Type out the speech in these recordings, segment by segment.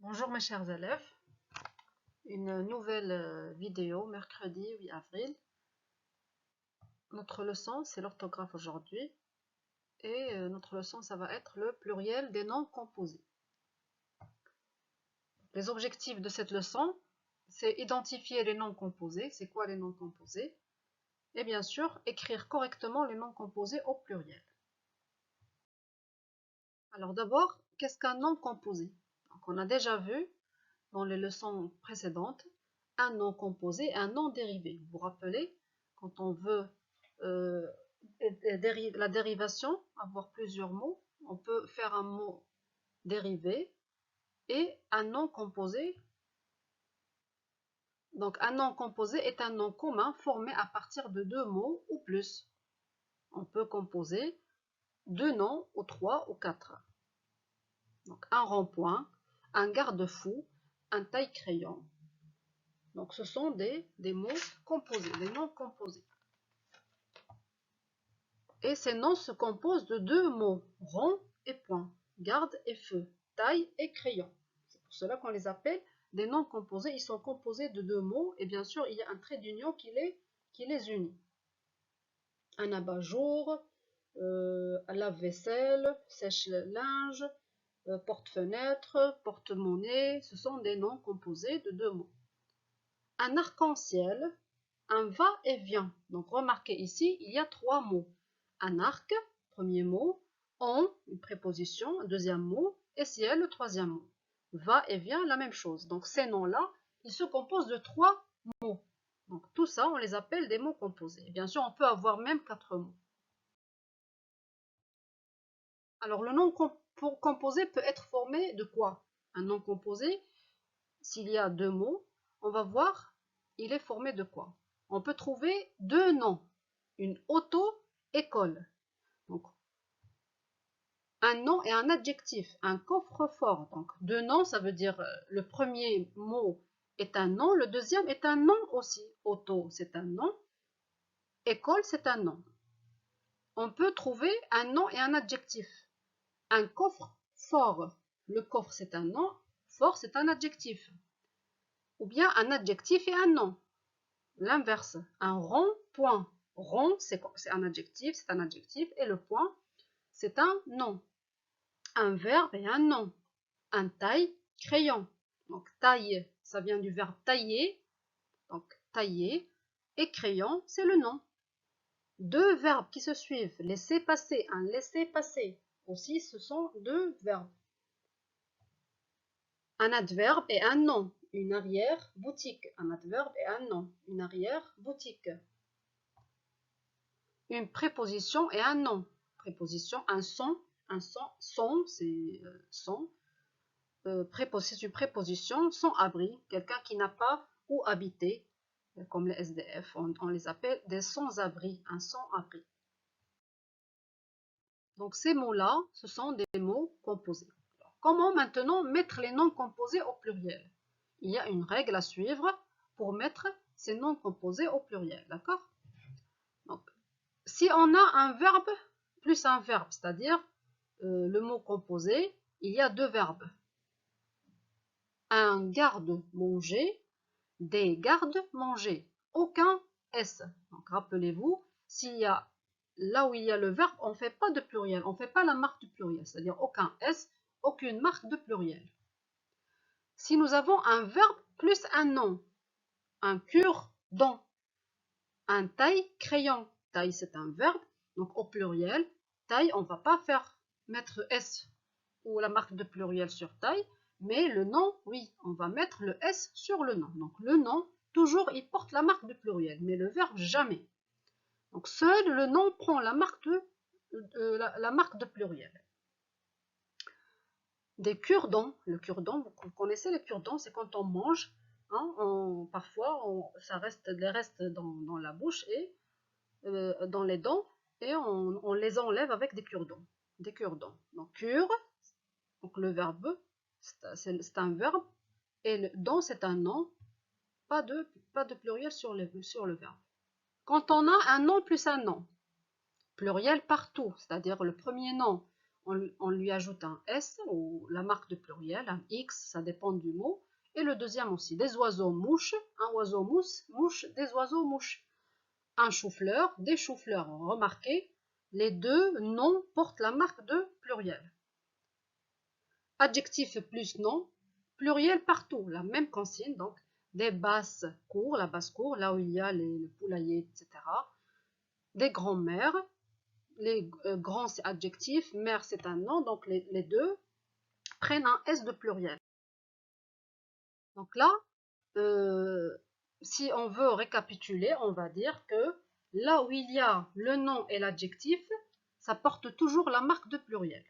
Bonjour mes chers élèves, une nouvelle vidéo mercredi 8 avril. Notre leçon c'est l'orthographe aujourd'hui et notre leçon ça va être le pluriel des noms composés. Les objectifs de cette leçon c'est identifier les noms composés, c'est quoi les noms composés, et bien sûr écrire correctement les noms composés au pluriel. Alors d'abord, qu'est-ce qu'un nom composé? Donc, on a déjà vu dans les leçons précédentes un nom composé et un nom dérivé. Vous vous rappelez, quand on veut la dérivation, avoir plusieurs mots, on peut faire un mot dérivé et un nom composé. Donc un nom composé est un nom commun formé à partir de deux mots ou plus. On peut composer deux noms ou trois ou quatre. Donc un rond-point, un garde-fou, un taille-crayon. Donc ce sont des mots composés, des noms composés. Et ces noms se composent de deux mots, rond et point, garde et feu, taille et crayon. C'est pour cela qu'on les appelle des noms composés. Ils sont composés de deux mots et bien sûr il y a un trait d'union qui les unit. Un abat-jour, lave-vaisselle, sèche-linge, porte-fenêtre, porte-monnaie, ce sont des noms composés de deux mots. Un arc-en-ciel, un va-et-vient. Donc remarquez ici, il y a trois mots. Un arc, premier mot, en, une préposition, deuxième mot, et ciel, le troisième mot. Va et vient, la même chose. Donc ces noms-là, ils se composent de trois mots. Donc tout ça, on les appelle des mots composés. Et bien sûr, on peut avoir même quatre mots. Alors le nom composé peut être formé de quoi? Un nom composé, s'il y a deux mots, on va voir, il est formé de quoi? On peut trouver deux noms. Une auto-école. Donc, un nom et un adjectif, un coffre-fort. Donc, deux noms, ça veut dire le premier mot est un nom, le deuxième est un nom aussi. Auto, c'est un nom. École, c'est un nom. On peut trouver un nom et un adjectif. Un coffre-fort. Le coffre, c'est un nom. Fort, c'est un adjectif. Ou bien un adjectif et un nom. L'inverse. Un rond-point. Rond, c'est un adjectif, et le point, c'est un nom. Un verbe et un nom. Un taille-crayon. Donc taille, ça vient du verbe tailler. Donc tailler. Et crayon, c'est le nom. Deux verbes qui se suivent. Laisser passer, un laisser-passer. Aussi, ce sont deux verbes. Un adverbe et un nom. Une arrière-boutique. Un adverbe et un nom. Une arrière-boutique. Une préposition et un nom. Préposition, un son. Son, c'est son. C'est une préposition sans abri. Quelqu'un qui n'a pas où habiter. Comme les SDF, on les appelle des sans-abri. Un sans-abri. Donc ces mots-là, ce sont des mots composés. Alors, comment maintenant mettre les noms composés au pluriel? Il y a une règle à suivre pour mettre ces noms composés au pluriel. D'accord? Donc, si on a un verbe plus un verbe, c'est-à-dire le mot composé, il y a deux verbes. Un garde-manger, des gardes-manger. Aucun S. Donc rappelez-vous, s'il y a là où il y a le verbe, on ne fait pas de pluriel, on ne fait pas la marque du pluriel, c'est-à-dire aucun S, aucune marque de pluriel. Si nous avons un verbe plus un nom, un cure-dent, un taille-crayon, taille c'est un verbe, donc au pluriel, taille on ne va pas mettre S ou la marque de pluriel sur taille, mais le nom, oui, on va mettre le S sur le nom. Donc le nom, toujours, il porte la marque de pluriel, mais le verbe, jamais. Donc seul le nom prend la marque de pluriel. Des cure-dents. Le cure-dent, vous connaissez les cure-dents, c'est quand on mange, hein, parfois ça reste dans la bouche et dans les dents, et on les enlève avec des cure-dents. Des cure-dents. Donc cure, donc le verbe, c'est un verbe, et le dent c'est un nom, pas de pluriel sur le verbe. Quand on a un nom plus un nom, pluriel partout, c'est-à-dire le premier nom, on lui ajoute un S ou la marque de pluriel, un X, ça dépend du mot. Et le deuxième aussi, des oiseaux mouches, un oiseau mouche, des oiseaux mouches. Un chou-fleur, des choux-fleurs. Remarquez, les deux noms portent la marque de pluriel. Adjectif plus nom, pluriel partout, la même consigne, donc des basses-cours, la basse-cour, là où il y a les poulaillers, etc. Des grands-mères, les grands c'est adjectif, mère c'est un nom, donc les deux prennent un S de pluriel. Donc là, si on veut récapituler, on va dire que là où il y a le nom et l'adjectif, ça porte toujours la marque de pluriel.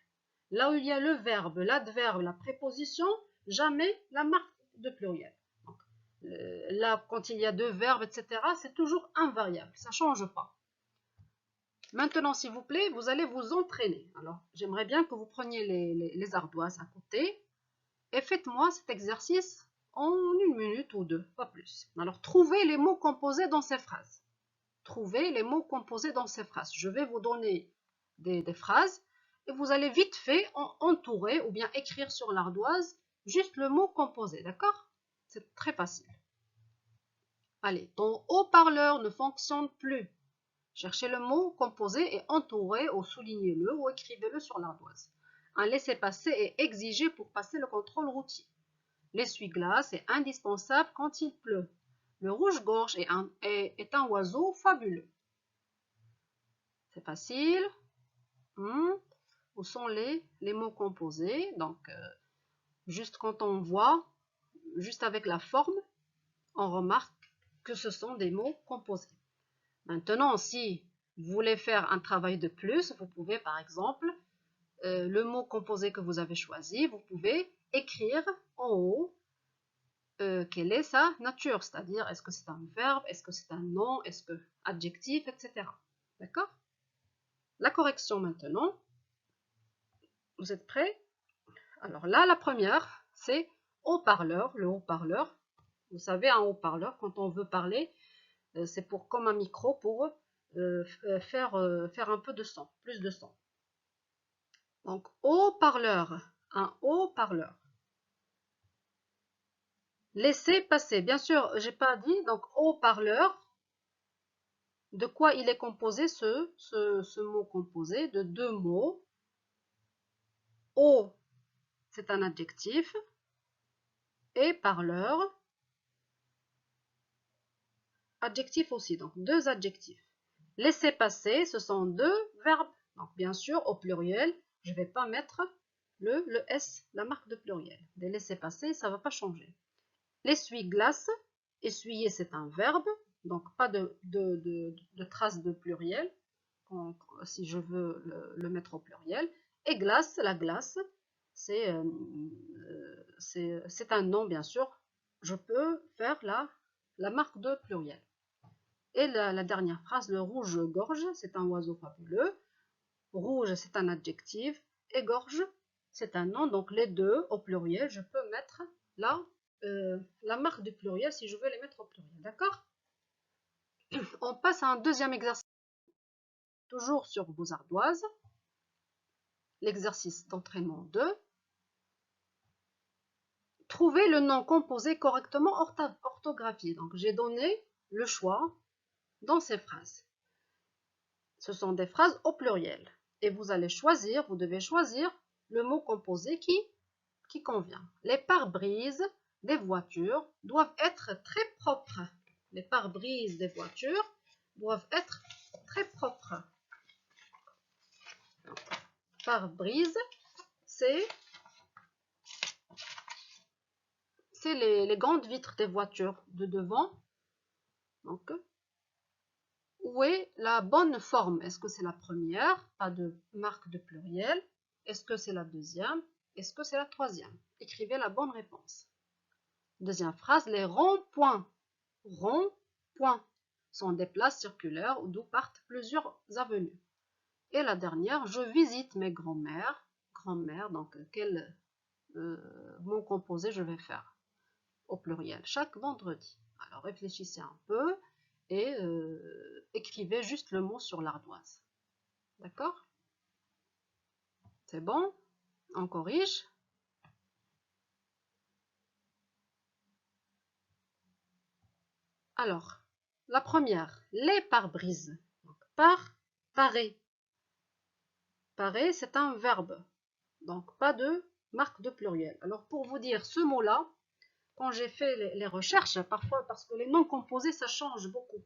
Là où il y a le verbe, l'adverbe, la préposition, jamais la marque de pluriel. Donc, là, quand il y a deux verbes, etc., c'est toujours invariable, ça ne change pas. Maintenant, s'il vous plaît, vous allez vous entraîner. Alors, j'aimerais bien que vous preniez les ardoises à côté et faites-moi cet exercice en 1 minute ou 2, pas plus. Alors, trouvez les mots composés dans ces phrases. Trouvez les mots composés dans ces phrases. Je vais vous donner des phrases et vous allez vite fait entourer ou bien écrire sur l'ardoise juste le mot composé, d'accord? C'est très facile. Allez, ton haut-parleur ne fonctionne plus. Cherchez le mot composé et entourez ou soulignez-le ou écrivez-le sur l'ardoise. Un laissez-passer est exigé pour passer le contrôle routier. L'essuie-glace est indispensable quand il pleut. Le rouge-gorge est un oiseau fabuleux. C'est facile. Où sont les mots composés? Donc, juste quand on voit, juste avec la forme, on remarque que ce sont des mots composés. Maintenant, si vous voulez faire un travail de plus, vous pouvez par exemple, le mot composé que vous avez choisi, vous pouvez écrire en haut quelle est sa nature, c'est-à-dire est-ce que c'est un verbe, est-ce que c'est un nom, est-ce que adjectif, etc. D'accord? La correction maintenant. Vous êtes prêts? Alors là, la première, c'est haut-parleur. Le haut-parleur, vous savez, un haut-parleur, quand on veut parler, c'est pour comme un micro pour faire un peu de son, plus de son. Donc, haut-parleur, un haut-parleur. Laissez passer. Bien sûr, j'ai pas dit, donc haut-parleur, de quoi il est composé ce mot composé? De deux mots. Haut, c'est un adjectif. Et parleur, adjectif aussi, donc deux adjectifs. Laissez passer, ce sont deux verbes. Donc bien sûr, au pluriel, je ne vais pas mettre le S, la marque de pluriel. Des laisser passer, ça ne va pas changer. L'essuie-glace, essuyer c'est un verbe, donc pas de trace de pluriel, si je veux le mettre au pluriel. Et glace, la glace, c'est un nom bien sûr. Je peux faire la marque de pluriel. Et la dernière phrase, le rouge-gorge, c'est un oiseau fabuleux. Rouge, c'est un adjectif. Et gorge, c'est un nom. Donc les deux au pluriel, je peux mettre là la marque du pluriel si je veux les mettre au pluriel. D'accord? On passe à un deuxième exercice. Toujours sur vos ardoises. L'exercice d'entraînement 2. Trouvez le nom composé correctement orthographié. Donc j'ai donné le choix dans ces phrases. Ce sont des phrases au pluriel. Et vous allez choisir, vous devez choisir le mot composé qui convient. Les pare-brises des voitures doivent être très propres. Les pare-brises des voitures doivent être très propres. Pare-brise, c'est les grandes vitres des voitures de devant. Donc, où est la bonne forme? Est-ce que c'est la première? Pas de marque de pluriel. Est-ce que c'est la deuxième? Est-ce que c'est la troisième? Écrivez la bonne réponse. Deuxième phrase, les ronds-points. Ronds-points sont des places circulaires d'où partent plusieurs avenues. Et la dernière, je visite mes grands-mères. Grand-mère, donc quel mot composé je vais faire au pluriel chaque vendredi? Alors réfléchissez un peu et écrivez juste le mot sur l'ardoise. D'accord? C'est bon? On corrige. Alors, la première, les pare-brises. Par, parer. Parer, c'est un verbe. Donc, pas de marque de pluriel. Alors, pour vous dire ce mot-là, quand j'ai fait les recherches, parfois parce que les noms composés, ça change beaucoup.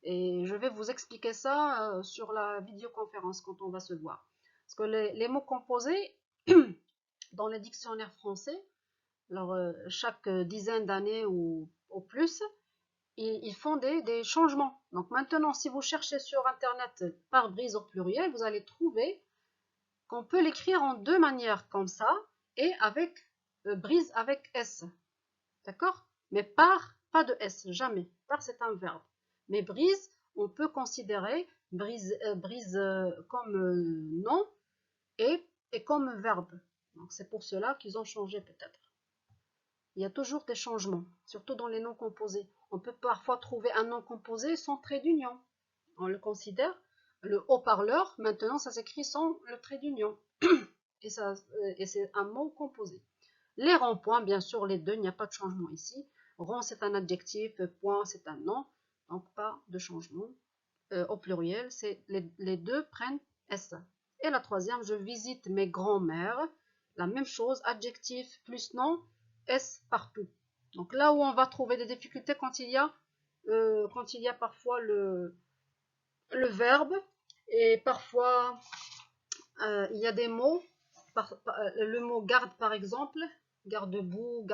Et je vais vous expliquer ça sur la vidéoconférence quand on va se voir. Parce que les mots composés, dans les dictionnaires français, alors, chaque dizaine d'années ou plus, ils font des changements. Donc maintenant, si vous cherchez sur Internet pare-brise au pluriel, vous allez trouver qu'on peut l'écrire en deux manières, comme ça, et avec brise avec S. D'accord? Mais par, pas de S, jamais. Par, c'est un verbe. Mais brise, on peut considérer brise comme nom et comme verbe. Donc c'est pour cela qu'ils ont changé peut-être. Il y a toujours des changements, surtout dans les noms composés. On peut parfois trouver un nom composé sans trait d'union. On le considère. Le haut-parleur, maintenant, ça s'écrit sans le trait d'union. Et c'est un mot composé. Les ronds-points, bien sûr, les deux, il n'y a pas de changement ici. Rond, c'est un adjectif, point, c'est un nom. Donc, pas de changement. Au pluriel, les deux prennent S. Et la troisième, je visite mes grands-mères. La même chose, adjectif plus nom, S partout. Donc là où on va trouver des difficultés quand il y a parfois le verbe et parfois il y a des mots, le mot garde par exemple, garde-boue,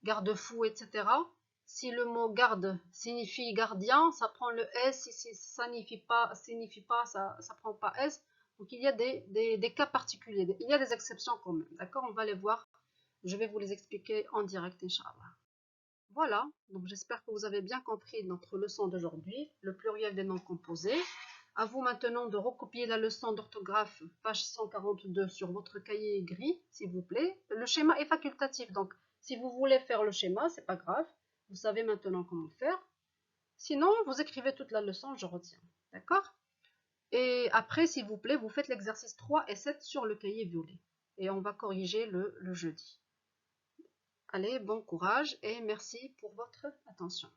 garde-fou, etc. Si le mot garde signifie gardien, ça prend le S. Si ça signifie pas, ça prend pas S. Donc il y a des cas particuliers, il y a des exceptions quand même. D'accord? On va les voir. Je vais vous les expliquer en direct, Inch'Allah. Voilà, donc j'espère que vous avez bien compris notre leçon d'aujourd'hui, le pluriel des noms composés. À vous maintenant de recopier la leçon d'orthographe, page 142 sur votre cahier gris, s'il vous plaît. Le schéma est facultatif, donc si vous voulez faire le schéma, c'est pas grave. Vous savez maintenant comment le faire. Sinon, vous écrivez toute la leçon, je retiens. D'accord? Et après, s'il vous plaît, vous faites l'exercice 3 et 7 sur le cahier violet. Et on va corriger le jeudi. Allez, bon courage et merci pour votre attention.